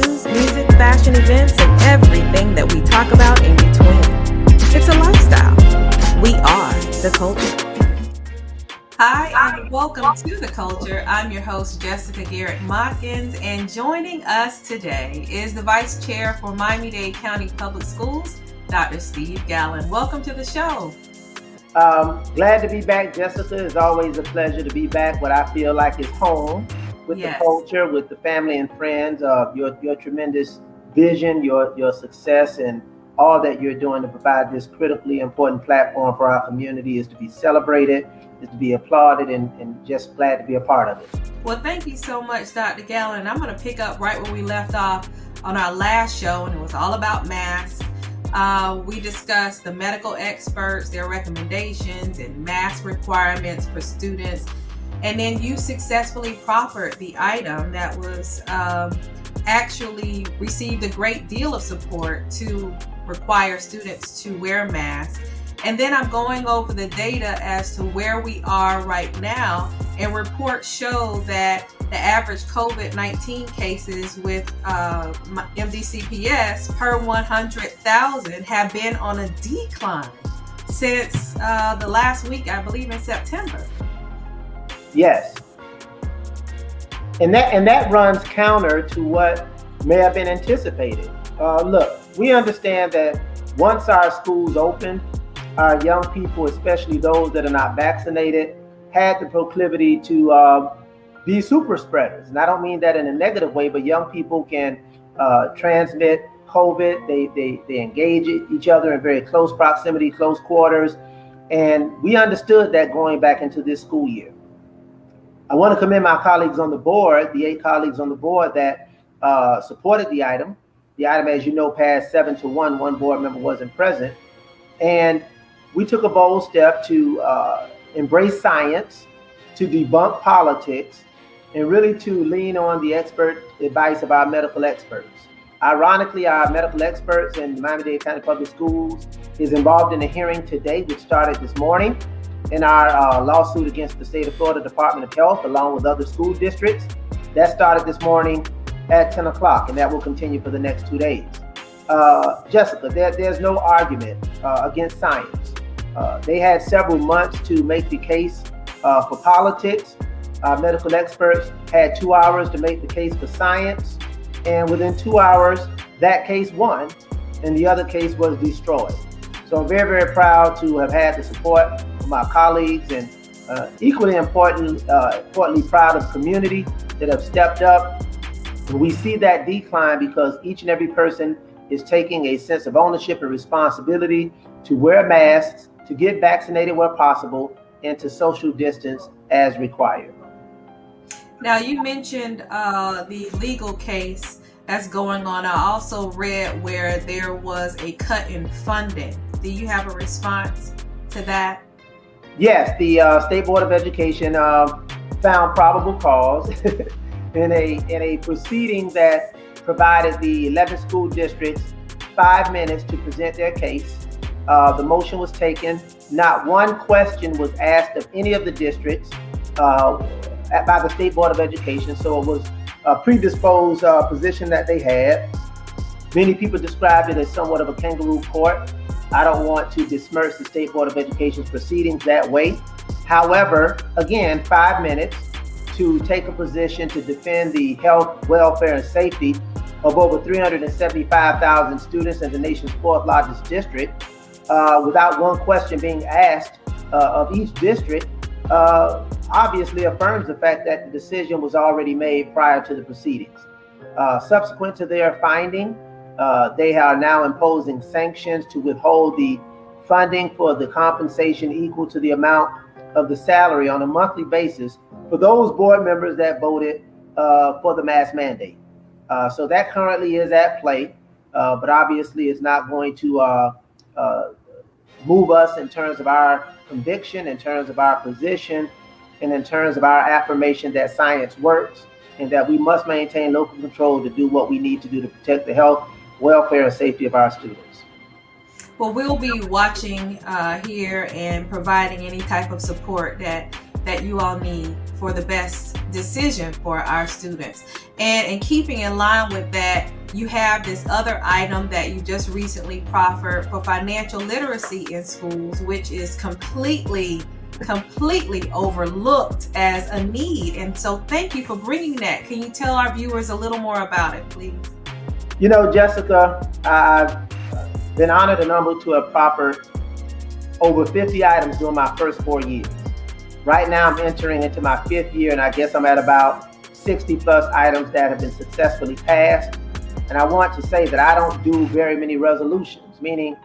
news, music, fashion, events, and everything that we talk about in between. It's a lifestyle. We are the culture. Hi, and welcome to The Culture. I'm your host, Jessica Garrett-Motkins, and joining us today is the Vice Chair for Miami-Dade County Public Schools, Dr. Steve Gallen. Welcome to the show. Glad to be back, Jessica. It's always a pleasure to be back. What I feel like is home with Yes. the culture, with the family and friends. Your tremendous vision, your success, and all that you're doing to provide this critically important platform for our community is to be celebrated, is to be applauded, and just glad to be a part of it. Well, thank you so much, Dr. Gallen. I'm going to pick up right where we left off on our last show, and it was all about masks. We discussed the medical experts, their recommendations, and mask requirements for students. And then you successfully proffered the item that was actually received a great deal of support to require students to wear masks. And then I'm going over the data as to where we are right now. And reports show that the average COVID-19 cases with MDCPS per 100,000 have been on a decline since the last week, I believe in September. Yes. And that runs counter to what may have been anticipated. Look, we understand that once our schools open, our young people, especially those that are not vaccinated, had the proclivity to be super spreaders. And I don't mean that in a negative way, but young people can transmit COVID. They engage each other in very close proximity, close quarters. And we understood that going back into this school year. I want to commend my colleagues on the board, the 8 colleagues on the board that supported the item. The item, as you know, passed 7-1. One board member wasn't present. And we took a bold step to embrace science, to debunk politics, and really to lean on the expert advice of our medical experts. Ironically, our medical experts in Miami-Dade County Public Schools is involved in a hearing today, which started this morning, in our lawsuit against the state of Florida Department of Health, along with other school districts. That started this morning at 10 o'clock, and that will continue for the next 2 days. Jessica, there's no argument against science. They had several months to make the case for politics. Medical experts had 2 hours to make the case for science, and within 2 hours, that case won, and the other case was destroyed. So I'm very, very proud to have had the support of my colleagues, and equally importantly proud of the community that have stepped up. And we see that decline because each and every person is taking a sense of ownership and responsibility to wear masks, to get vaccinated where possible, and to social distance as required. Now, you mentioned the legal case that's going on. I also read where there was a cut in funding. Do you have a response to that? Yes, the State Board of Education found probable cause in a proceeding that provided the 11 school districts 5 minutes to present their case. The motion was taken. Not one question was asked of any of the districts by the State Board of Education. So it was a predisposed position that they had. Many people described it as somewhat of a kangaroo court. I don't want to besmirch the State Board of Education's proceedings that way. However, again, 5 minutes to take a position to defend the health, welfare, and safety of over 375,000 students in the nation's 4th largest district, without one question being asked of each district, obviously affirms the fact that the decision was already made prior to the proceedings. Subsequent to their finding, they are now imposing sanctions to withhold the funding for the compensation equal to the amount of the salary on a monthly basis for those board members that voted for the mask mandate. So that currently is at play, but obviously it's not going to move us in terms of our conviction, in terms of our position, and in terms of our affirmation that science works and that we must maintain local control to do what we need to do to protect the health, welfare, and safety of our students. Well, we'll be watching here and providing any type of support that that you all need for the best decision for our students. And in keeping in line with that, you have this other item that you just recently proffered for financial literacy in schools, which is completely overlooked as a need. And so thank you for bringing that. Can you tell our viewers a little more about it, please? You know, Jessica, I've been honored and humbled to have proffered over 50 items during my first 4 years. Right now, I'm entering into my 5th year, and I guess I'm at about 60 plus items that have been successfully passed. And I want to say that I don't do very many resolutions, meaning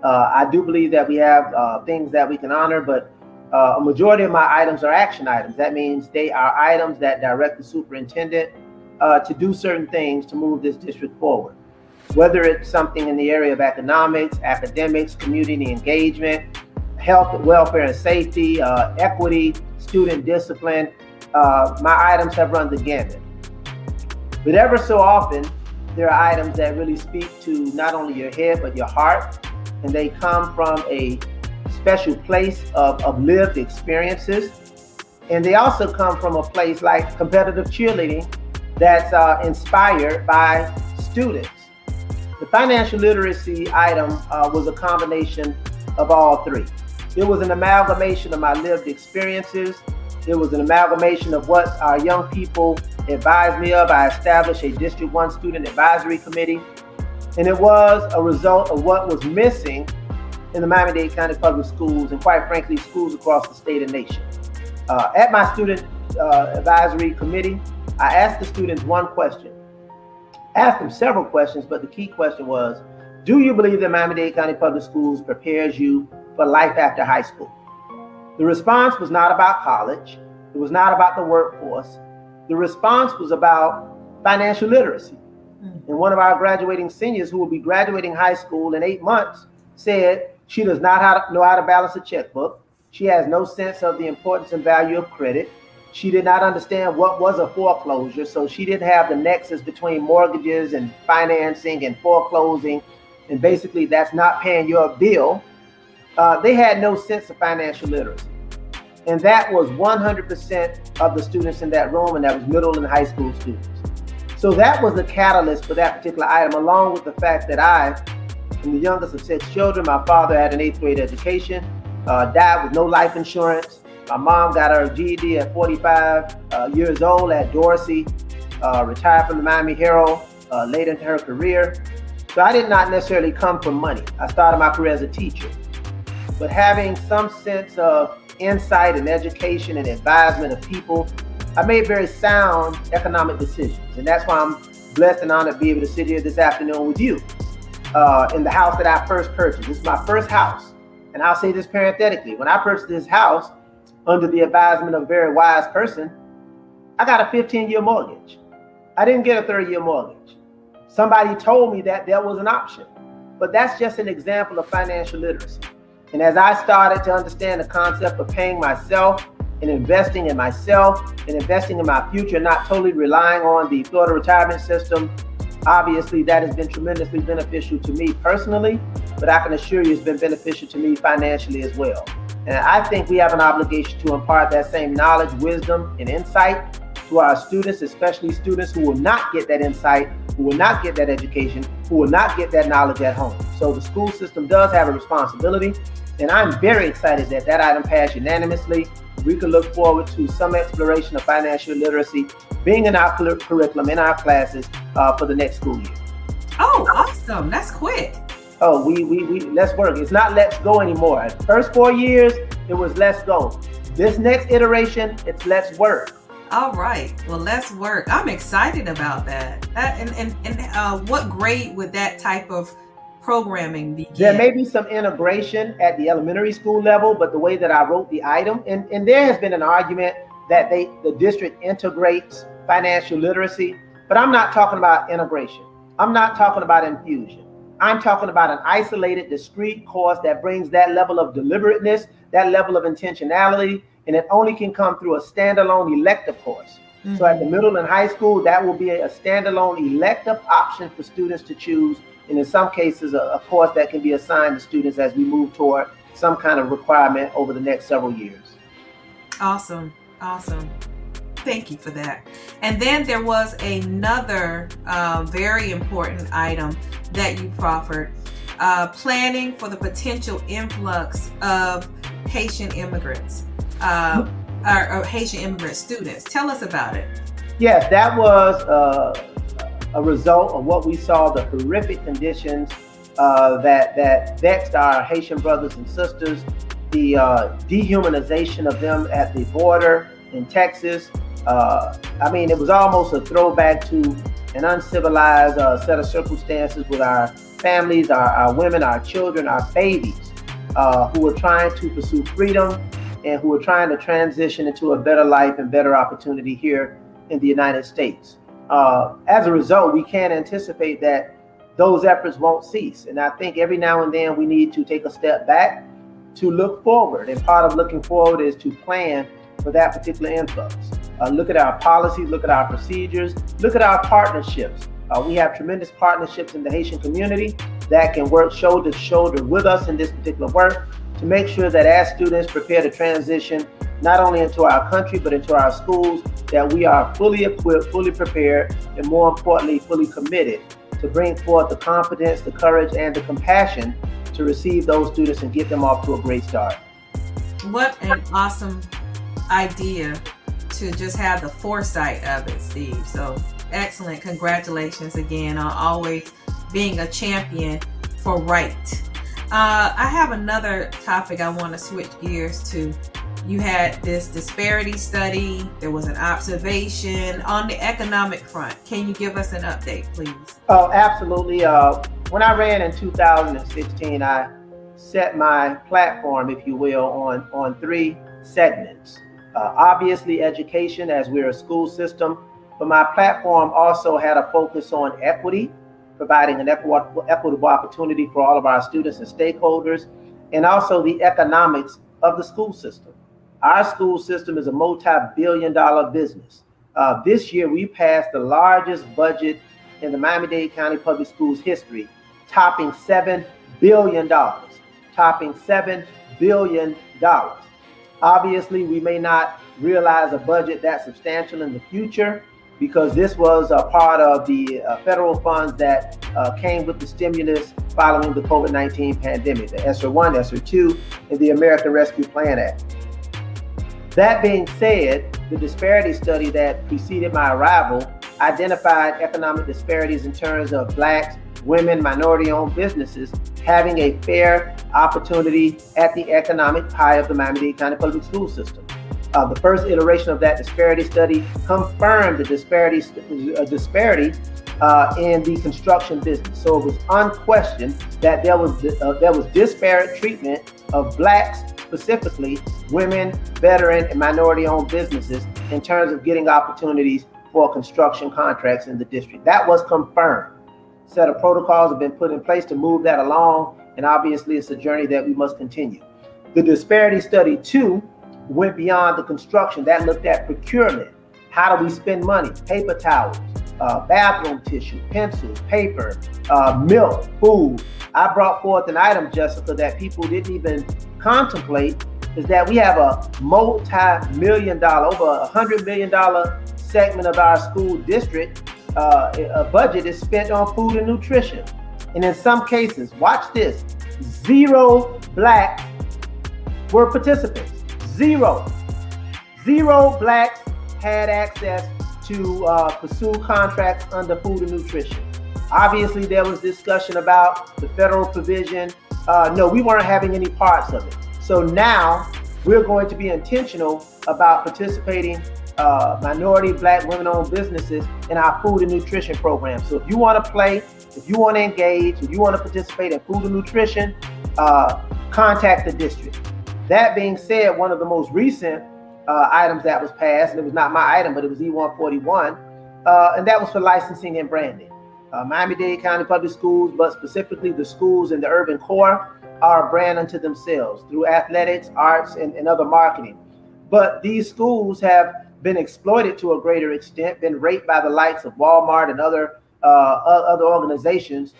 I do believe that we have things that we can honor, but a majority of my items are action items. That means they are items that direct the superintendent to do certain things to move this district forward. Whether it's something in the area of economics, academics, community engagement, health, welfare and safety, equity, student discipline, my items have run the gamut. But ever so often, there are items that really speak to not only your head, but your heart, and they come from a special place of lived experiences. And they also come from a place like competitive cheerleading that's inspired by students. The financial literacy item was a combination of all three. It was an amalgamation of my lived experiences. It was an amalgamation of what our young people advised me of. I established a District 1 Student Advisory Committee, and it was a result of what was missing in the Miami-Dade County Public Schools, and quite frankly, schools across the state and nation. At my Student Advisory Committee, I asked the students one question. I asked them several questions, but the key question was, do you believe that Miami-Dade County Public Schools prepares you for life after high school? The response was not about college. It was not about the workforce. The response was about financial literacy. And one of our graduating seniors, who will be graduating high school in 8 months, said she does not know how to balance a checkbook. She has no sense of the importance and value of credit. She did not understand what was a foreclosure, so she didn't have the nexus between mortgages and financing and foreclosing, and basically that's not paying your bill. They had no sense of financial literacy. And that was 100% of the students in that room, and that was middle and high school students. So that was the catalyst for that particular item, along with the fact that I am the youngest of 6 children. My father had an 8th grade education, died with no life insurance. My mom got her GED at 45 years old at Dorsey, retired from the Miami Herald late into her career. So I did not necessarily come from money. I started my career as a teacher. But having some sense of insight and education and advisement of people, I made very sound economic decisions. And that's why I'm blessed and honored to be able to sit here this afternoon with you in the house that I first purchased. This is my first house. And I'll say this parenthetically. When I purchased this house, under the advisement of a very wise person, I got a 15-year mortgage. I didn't get a 30-year mortgage. Somebody told me that there was an option. But that's just an example of financial literacy. And as I started to understand the concept of paying myself and investing in myself and investing in my future, not totally relying on the Florida retirement system, obviously that has been tremendously beneficial to me personally, but I can assure you it's been beneficial to me financially as well. And I think we have an obligation to impart that same knowledge, wisdom, and insight to our students, especially students who will not get that insight, who will not get that education, who will not get that knowledge at home. So the school system does have a responsibility, and I'm very excited that that item passed unanimously. We can look forward to some exploration of financial literacy being in our curriculum, in our classes for the next school year. Oh, awesome. That's quick. Oh, we let's work. It's not let's go anymore. First 4 years, it was let's go. This next iteration, it's let's work. All right. Well, let's work. I'm excited about that. And what grade would that type of programming begin? There may be some integration at the elementary school level, but the way that I wrote the item, and there has been an argument that the district integrates financial literacy, but I'm not talking about integration. I'm not talking about infusion. I'm talking about an isolated, discrete course that brings that level of deliberateness, that level of intentionality, and it only can come through a standalone elective course. Mm-hmm. So at the middle and high school, that will be a standalone elective option for students to choose, and in some cases, a course that can be assigned to students as we move toward some kind of requirement over the next several years. Awesome. Awesome. Thank you for that. And then there was another very important item that you proffered, planning for the potential influx of Haitian immigrants, or Haitian immigrant students. Tell us about it. Yes, that was a result of what we saw, the horrific conditions that vexed our Haitian brothers and sisters, the dehumanization of them at the border in Texas. I mean, it was almost a throwback to an uncivilized set of circumstances with our families, our women, our children, our babies, who were trying to pursue freedom and who were trying to transition into a better life and better opportunity here in the United States. As a result, we can anticipate that those efforts won't cease. And I think every now and then we need to take a step back to look forward. And part of looking forward is to plan for that particular influx. Look at our policies, look at our procedures, look at our partnerships. We have tremendous partnerships in the Haitian community that can work shoulder to shoulder with us in this particular work to make sure that as students prepare to transition not only into our country but into our schools, that we are fully equipped, fully prepared, and more importantly, fully committed to bring forth the confidence, the courage, and the compassion to receive those students and get them off to a great start. What an awesome idea to just have the foresight of it, Steve. So excellent. Congratulations again on always being a champion for right. I have another topic I want to switch gears to. You had this disparity study. There was an observation on the economic front. Can you give us an update, please? Oh, absolutely. When I ran in 2016, I set my platform, if you will, on three segments. Obviously, education, as we're a school system, but my platform also had a focus on equity, providing an equitable opportunity for all of our students and stakeholders, and also the economics of the school system. Our school system is a multi-billion-dollar business. This year, we passed the largest budget in the Miami-Dade County Public Schools history, topping $7 billion, topping $7 billion. Obviously, we may not realize a budget that substantial in the future because this was a part of the federal funds that came with the stimulus following the COVID-19 pandemic, the ESSER 1, ESSER 2, and the American Rescue Plan Act. That being said, the disparity study that preceded my arrival identified economic disparities in terms of Blacks, women, minority-owned businesses having a fair opportunity at the economic pie of the Miami-Dade County Public School System. The first iteration of that disparity study confirmed the disparity in the construction business. So it was unquestioned that there was disparate treatment of Blacks, specifically women, veteran, and minority-owned businesses in terms of getting opportunities for construction contracts in the district. That was confirmed. A set of protocols have been put in place to move that along, and obviously it's a journey that we must continue. The disparity study 2 went beyond the construction. That looked at procurement. How do we spend money? Paper towels, bathroom tissue, pencils, paper, milk, food. I brought forth an item, Jessica, that people didn't even contemplate, is that we have a multi-million dollar, over $100 million segment of our school district. A budget is spent on food and nutrition. And in some cases, watch this, 0 Blacks were participants. Zero Blacks had access to pursue contracts under food and nutrition. Obviously, there was discussion about the federal provision. No, we weren't having any parts of it. So now we're going to be intentional about participating minority, Black, women-owned businesses in our food and nutrition program. So if you want to play, if you want to engage, if you want to participate in food and nutrition, contact the district. That being said, one of the most recent items that was passed, and it was not my item, but it was E-141, and that was for licensing and branding. Miami-Dade County Public Schools, but specifically the schools in the urban core, are a brand unto themselves through athletics, arts, and other marketing. But these schools have been exploited to a greater extent, been raped by the likes of Walmart and other organizations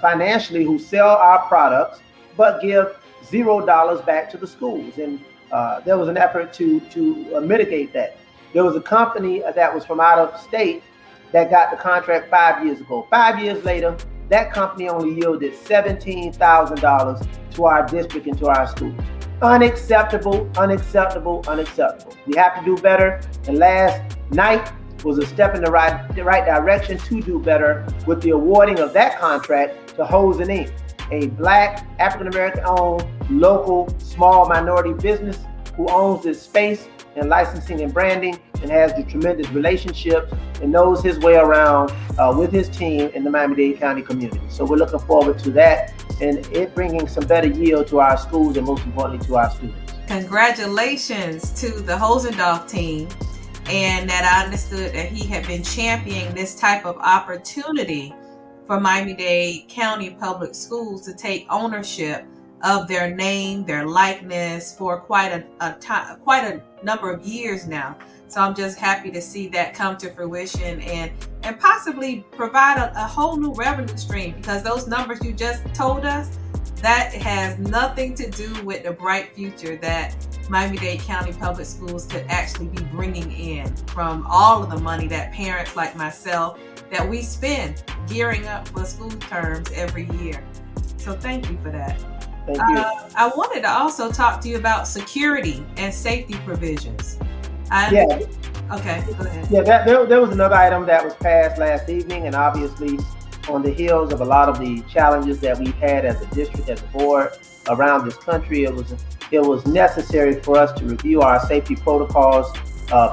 financially who sell our products, but give $0 back to the schools. And there was an effort to mitigate that. There was a company that was from out of state that got the contract 5 years ago. 5 years later, that company only yielded $17,000 to our district and to our schools. Unacceptable, unacceptable, unacceptable. We have to do better. And last night was a step in the right direction to do better with the awarding of that contract to Hosen Inc., a Black, African-American owned, local, small minority business who owns this space and licensing and branding and has the tremendous relationships and knows his way around with his team in the Miami-Dade County community. So we're looking forward to that and it bringing some better yield to our schools and most importantly to our students. Congratulations to the Hosendorf team, and that I understood that he had been championing this type of opportunity for Miami-Dade County Public Schools to take ownership of their name, their likeness for quite a number of years now. So I'm just happy to see that come to fruition and possibly provide a whole new revenue stream, because those numbers you just told us, that has nothing to do with the bright future that Miami-Dade County Public Schools could actually be bringing in from all of the money that parents like myself, that we spend gearing up for school terms every year. So thank you for that. Thank you. I wanted to also talk to you about security and safety provisions. Okay, go ahead. Yeah, there was another item that was passed last evening, and obviously on the heels of a lot of the challenges that we've had as a district, as a board around this country, it was necessary for us to review our safety protocols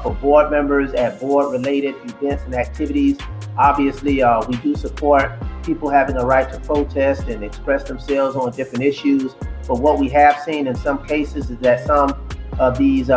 for board members at board-related events and activities. Obviously, we do support people having a right to protest and express themselves on different issues. But what we have seen in some cases is that some of these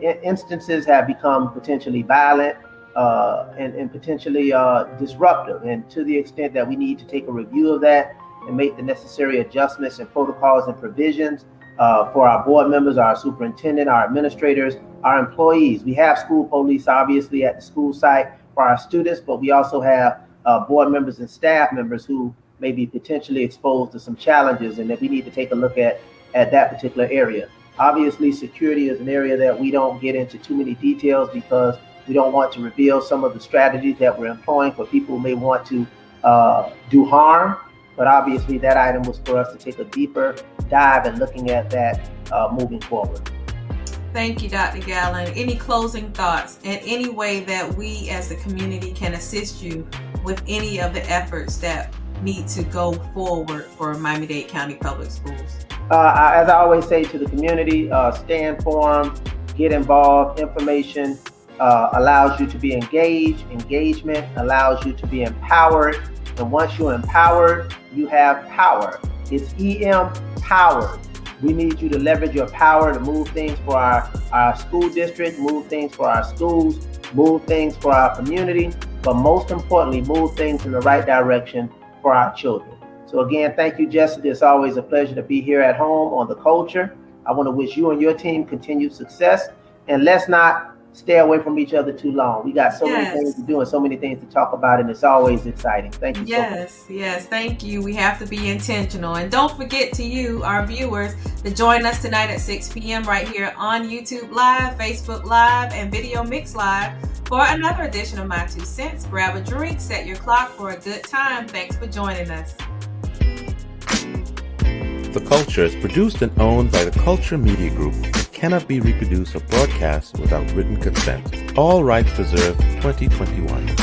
instances have become potentially violent and potentially disruptive. And to the extent that we need to take a review of that and make the necessary adjustments and protocols and provisions for our board members, our superintendent, our administrators, our employees. We have school police, obviously, at the school site for our students, but we also have board members and staff members who may be potentially exposed to some challenges, and that we need to take a look at that particular area. Obviously, security is an area that we don't get into too many details because we don't want to reveal some of the strategies that we're employing for people who may want to do harm. But obviously, that item was for us to take a deeper dive in looking at that moving forward. Thank you, Dr. Gallen. Any closing thoughts and any way that we as a community can assist you with any of the efforts that need to go forward for Miami-Dade County Public Schools? As I always say to the community, stay informed, get involved. Information allows you to be engaged. Engagement allows you to be empowered. And once you're empowered, you have power. It's EM powered. We need you to leverage your power to move things for our school district, move things for our schools, move things for our community, but most importantly, move things in the right direction for our children. So again, thank you, Jessica. It's always a pleasure to be here at home on The Culture. I want to wish you and your team continued success, and let's not stay away from each other too long. We got so many things to do and so many things to talk about, and it's always exciting. Thank you so much. Yes, thank you. We have to be intentional. And don't forget to you, our viewers, to join us tonight at 6 p.m. right here on YouTube Live, Facebook Live, and Video Mix Live for another edition of My 2 Cents. Grab a drink, set your clock for a good time. Thanks for joining us. The Culture is produced and owned by the Culture Media Group and cannot be reproduced or broadcast without written consent. All rights reserved 2021.